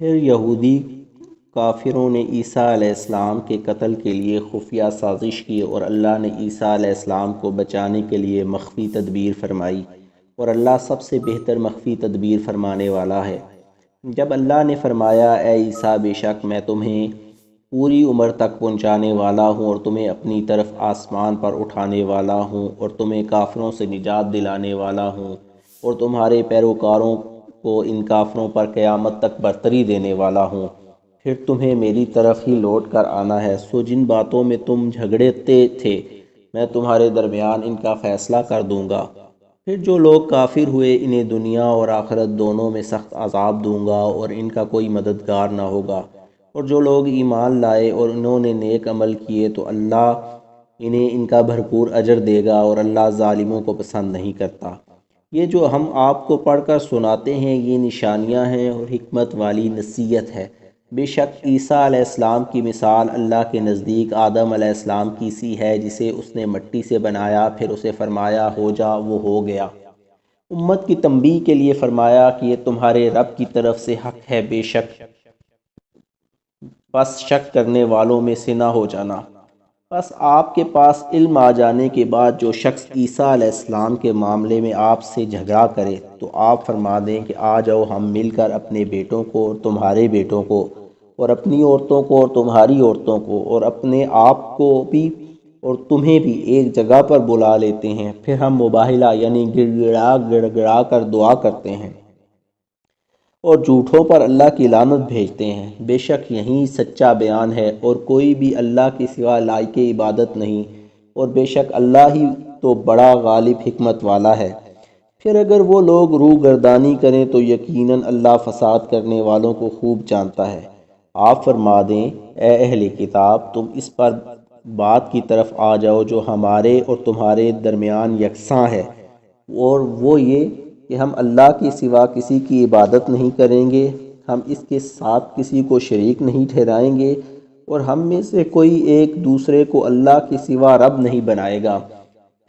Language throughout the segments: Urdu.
پھر یہودی کافروں نے عیسیٰ علیہ السلام کے قتل کے لیے خفیہ سازش کی، اور اللہ نے عیسیٰ علیہ السلام کو بچانے کے لیے مخفی تدبیر فرمائی، اور اللہ سب سے بہتر مخفی تدبیر فرمانے والا ہے۔ جب اللہ نے فرمایا اے عیسیٰ بے شک میں تمہیں پوری عمر تک پہنچانے والا ہوں اور تمہیں اپنی طرف آسمان پر اٹھانے والا ہوں اور تمہیں کافروں سے نجات دلانے والا ہوں اور تمہارے پیروکاروں کو ان کافروں پر قیامت تک برتری دینے والا ہوں، پھر تمہیں میری طرف ہی لوٹ کر آنا ہے، سو جن باتوں میں تم جھگڑتے تھے میں تمہارے درمیان ان کا فیصلہ کر دوں گا۔ پھر جو لوگ کافر ہوئے انہیں دنیا اور آخرت دونوں میں سخت عذاب دوں گا اور ان کا کوئی مددگار نہ ہوگا، اور جو لوگ ایمان لائے اور انہوں نے نیک عمل کیے تو اللہ انہیں ان کا بھرپور اجر دے گا، اور اللہ ظالموں کو پسند نہیں کرتا۔ یہ جو ہم آپ کو پڑھ کر سناتے ہیں یہ نشانیاں ہیں اور حکمت والی نصیحت ہے۔ بے شک عیسیٰ علیہ السلام کی مثال اللہ کے نزدیک آدم علیہ السلام کی سی ہے، جسے اس نے مٹی سے بنایا، پھر اسے فرمایا ہو جا، وہ ہو گیا۔ امت کی تنبیہ کے لیے فرمایا کہ یہ تمہارے رب کی طرف سے حق ہے، بے شک پس شک کرنے والوں میں سے نہ ہو جانا۔ بس آپ کے پاس علم آ جانے کے بعد جو شخص عیسیٰ علیہ السلام کے معاملے میں آپ سے جھگڑا کرے تو آپ فرما دیں کہ آ جاؤ، ہم مل کر اپنے بیٹوں کو اور تمہارے بیٹوں کو اور اپنی عورتوں کو اور تمہاری عورتوں کو اور اپنے آپ کو بھی اور تمہیں بھی ایک جگہ پر بلا لیتے ہیں، پھر ہم مباہلہ یعنی گڑ گڑا کر دعا کرتے ہیں اور جھوٹوں پر اللہ کی لعنت بھیجتے ہیں۔ بے شک یہی سچا بیان ہے اور کوئی بھی اللہ کے سوا لائق عبادت نہیں، اور بے شک اللہ ہی تو بڑا غالب حکمت والا ہے۔ پھر اگر وہ لوگ روح گردانی کریں تو یقیناً اللہ فساد کرنے والوں کو خوب جانتا ہے۔ آپ فرما دیں اے اہل کتاب تم اس پر بات کی طرف آ جاؤ جو ہمارے اور تمہارے درمیان یکساں ہے، اور وہ یہ کہ ہم اللہ کے سوا کسی کی عبادت نہیں کریں گے، ہم اس کے ساتھ کسی کو شریک نہیں ٹھہرائیں گے، اور ہم میں سے کوئی ایک دوسرے کو اللہ کے سوا رب نہیں بنائے گا۔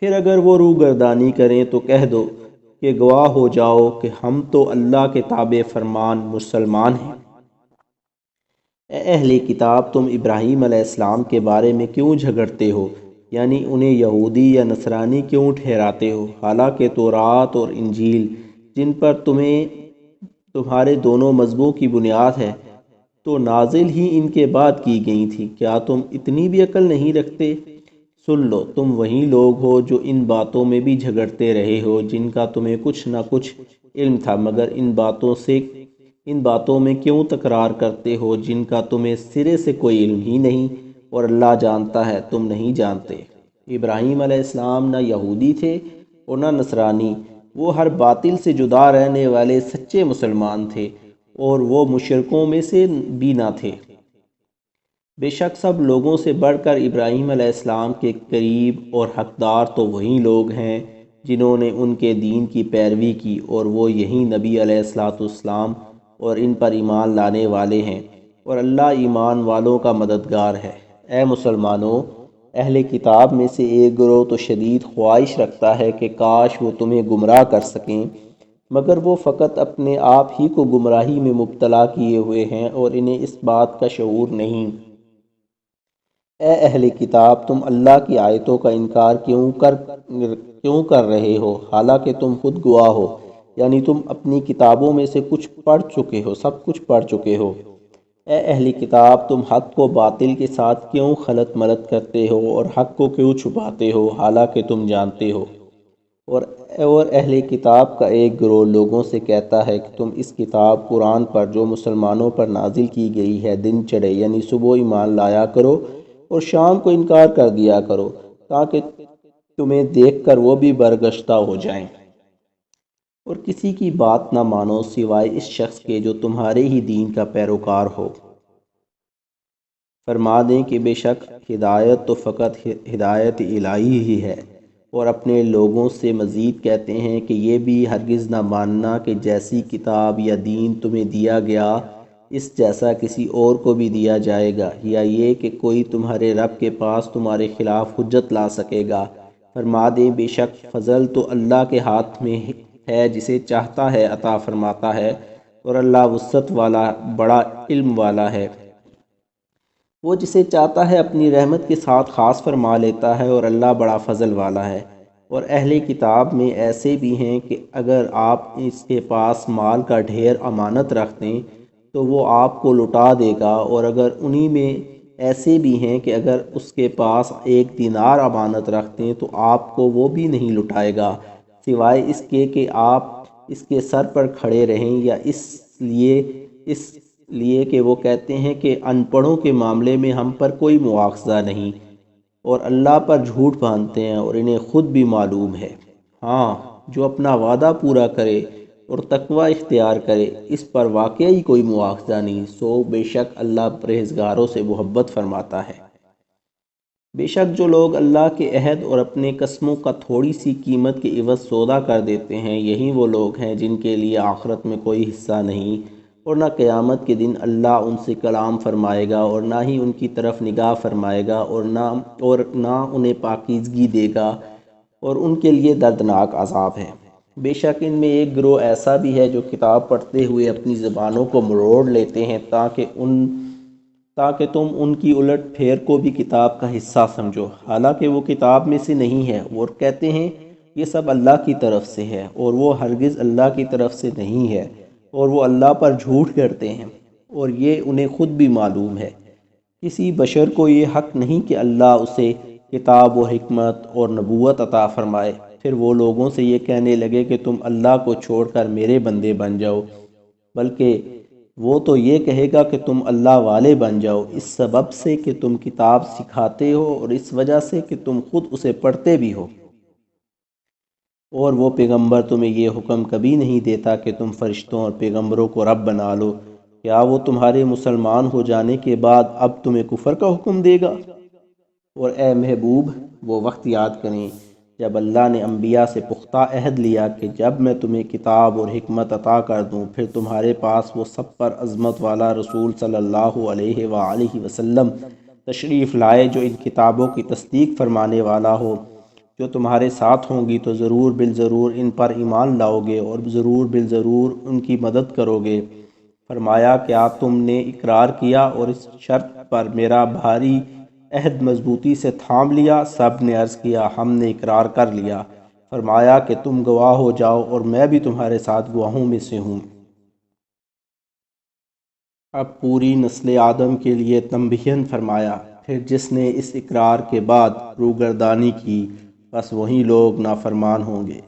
پھر اگر وہ روح گردانی کریں تو کہہ دو کہ گواہ ہو جاؤ کہ ہم تو اللہ کے تابع فرمان مسلمان ہیں۔ اے اہل کتاب تم ابراہیم علیہ السلام کے بارے میں کیوں جھگڑتے ہو، یعنی انہیں یہودی یا نصرانی کیوں ٹھہراتے ہو، حالانکہ تورات اور انجیل جن پر تمہارے دونوں مذہبوں کی بنیاد ہے تو نازل ہی ان کے بعد کی گئی تھی، کیا تم اتنی بھی عقل نہیں رکھتے؟ سن لو تم وہی لوگ ہو جو ان باتوں میں بھی جھگڑتے رہے ہو جن کا تمہیں کچھ نہ کچھ علم تھا، مگر ان باتوں میں کیوں تکرار کرتے ہو جن کا تمہیں سرے سے کوئی علم ہی نہیں، اور اللہ جانتا ہے تم نہیں جانتے۔ ابراہیم علیہ السلام نہ یہودی تھے اور نہ نصرانی، وہ ہر باطل سے جدا رہنے والے سچے مسلمان تھے، اور وہ مشرکوں میں سے بھی نہ تھے۔ بے شک سب لوگوں سے بڑھ کر ابراہیم علیہ السلام کے قریب اور حقدار تو وہی لوگ ہیں جنہوں نے ان کے دین کی پیروی کی، اور وہ یہی نبی علیہ السلام اور ان پر ایمان لانے والے ہیں، اور اللہ ایمان والوں کا مددگار ہے۔ اے مسلمانوں، اہل کتاب میں سے ایک گروہ تو شدید خواہش رکھتا ہے کہ کاش وہ تمہیں گمراہ کر سکیں، مگر وہ فقط اپنے آپ ہی کو گمراہی میں مبتلا کیے ہوئے ہیں اور انہیں اس بات کا شعور نہیں۔ اے اہل کتاب تم اللہ کی آیتوں کا انکار کیوں کر رہے ہو، حالانکہ تم خود گواہ ہو، یعنی تم اپنی کتابوں میں سے کچھ پڑھ چکے ہو، سب کچھ پڑھ چکے ہو۔ اے اہل کتاب تم حق کو باطل کے ساتھ کیوں خلط ملط کرتے ہو اور حق کو کیوں چھپاتے ہو، حالانکہ تم جانتے ہو۔ اور اہل کتاب کا ایک گروہ لوگوں سے کہتا ہے کہ تم اس کتاب قرآن پر جو مسلمانوں پر نازل کی گئی ہے دن چڑھے یعنی صبح ایمان لایا کرو اور شام کو انکار کر دیا کرو، تاکہ تمہیں دیکھ کر وہ بھی برگشتہ ہو جائیں، اور کسی کی بات نہ مانو سوائے اس شخص کے جو تمہارے ہی دین کا پیروکار ہو۔ فرما دیں کہ بے شک ہدایت تو فقط ہدایت الہی ہی ہے، اور اپنے لوگوں سے مزید کہتے ہیں کہ یہ بھی ہرگز نہ ماننا کہ جیسی کتاب یا دین تمہیں دیا گیا اس جیسا کسی اور کو بھی دیا جائے گا، یا یہ کہ کوئی تمہارے رب کے پاس تمہارے خلاف حجت لا سکے گا۔ فرما دیں بے شک فضل تو اللہ کے ہاتھ میں ہے، جسے چاہتا ہے عطا فرماتا ہے، اور اللہ وسعت والا بڑا علم والا ہے۔ وہ جسے چاہتا ہے اپنی رحمت کے ساتھ خاص فرما لیتا ہے، اور اللہ بڑا فضل والا ہے۔ اور اہل کتاب میں ایسے بھی ہیں کہ اگر آپ اس کے پاس مال کا ڈھیر امانت رکھ دیں تو وہ آپ کو لٹا دے گا، اور اگر انہی میں ایسے بھی ہیں کہ اگر اس کے پاس 1 دینار امانت رکھ دیں تو آپ کو وہ بھی نہیں لٹائے گا، سوائے اس کے کہ آپ اس کے سر پر کھڑے رہیں، یا اس لیے کہ وہ کہتے ہیں کہ ان پڑھوں کے معاملے میں ہم پر کوئی مواخذہ نہیں، اور اللہ پر جھوٹ باندھتے ہیں اور انہیں خود بھی معلوم ہے۔ ہاں، جو اپنا وعدہ پورا کرے اور تقوی اختیار کرے اس پر واقعی کوئی مواخذہ نہیں، سو بے شک اللہ پرہیزگاروں سے محبت فرماتا ہے۔ بے شک جو لوگ اللہ کے عہد اور اپنے قسموں کا تھوڑی سی قیمت کے عوض سودا کر دیتے ہیں، یہی وہ لوگ ہیں جن کے لیے آخرت میں کوئی حصہ نہیں، اور نہ قیامت کے دن اللہ ان سے کلام فرمائے گا، اور نہ ہی ان کی طرف نگاہ فرمائے گا، اور نہ انہیں پاکیزگی دے گا، اور ان کے لیے دردناک عذاب ہے۔ بے شک ان میں ایک گروہ ایسا بھی ہے جو کتاب پڑھتے ہوئے اپنی زبانوں کو مروڑ لیتے ہیں تاکہ تم ان کی الٹ پھیر کو بھی کتاب کا حصہ سمجھو، حالانکہ وہ کتاب میں سے نہیں ہے، اور کہتے ہیں یہ سب اللہ کی طرف سے ہے، اور وہ ہرگز اللہ کی طرف سے نہیں ہے، اور وہ اللہ پر جھوٹ کرتے ہیں، اور یہ انہیں خود بھی معلوم ہے۔ کسی بشر کو یہ حق نہیں کہ اللہ اسے کتاب و حکمت اور نبوت عطا فرمائے، پھر وہ لوگوں سے یہ کہنے لگے کہ تم اللہ کو چھوڑ کر میرے بندے بن جاؤ، بلکہ وہ تو یہ کہے گا کہ تم اللہ والے بن جاؤ، اس سبب سے کہ تم کتاب سکھاتے ہو، اور اس وجہ سے کہ تم خود اسے پڑھتے بھی ہو۔ اور وہ پیغمبر تمہیں یہ حکم کبھی نہیں دیتا کہ تم فرشتوں اور پیغمبروں کو رب بنا لو، کیا وہ تمہارے مسلمان ہو جانے کے بعد اب تمہیں کفر کا حکم دے گا؟ اور اے محبوب، وہ وقت یاد کریں جب اللہ نے انبیاء سے پختہ عہد لیا کہ جب میں تمہیں کتاب اور حکمت عطا کر دوں پھر تمہارے پاس وہ سب پر عظمت والا رسول صلی اللہ علیہ وآلہ وسلم تشریف لائے جو ان کتابوں کی تصدیق فرمانے والا ہو، جو تمہارے ساتھ ہوں گی تو ضرور بالضرور ان پر ایمان لاؤ گے اور ضرور بالضرور ان کی مدد کرو گے۔ فرمایا کیا تم نے اقرار کیا اور اس شرط پر میرا بھاری عہد مضبوطی سے تھام لیا؟ سب نے عرض کیا ہم نے اقرار کر لیا۔ فرمایا کہ تم گواہ ہو جاؤ اور میں بھی تمہارے ساتھ گواہوں میں سے ہوں۔ اب پوری نسل آدم کے لیے تنبیہاً فرمایا، پھر جس نے اس اقرار کے بعد روگردانی کی بس وہی لوگ نافرمان ہوں گے۔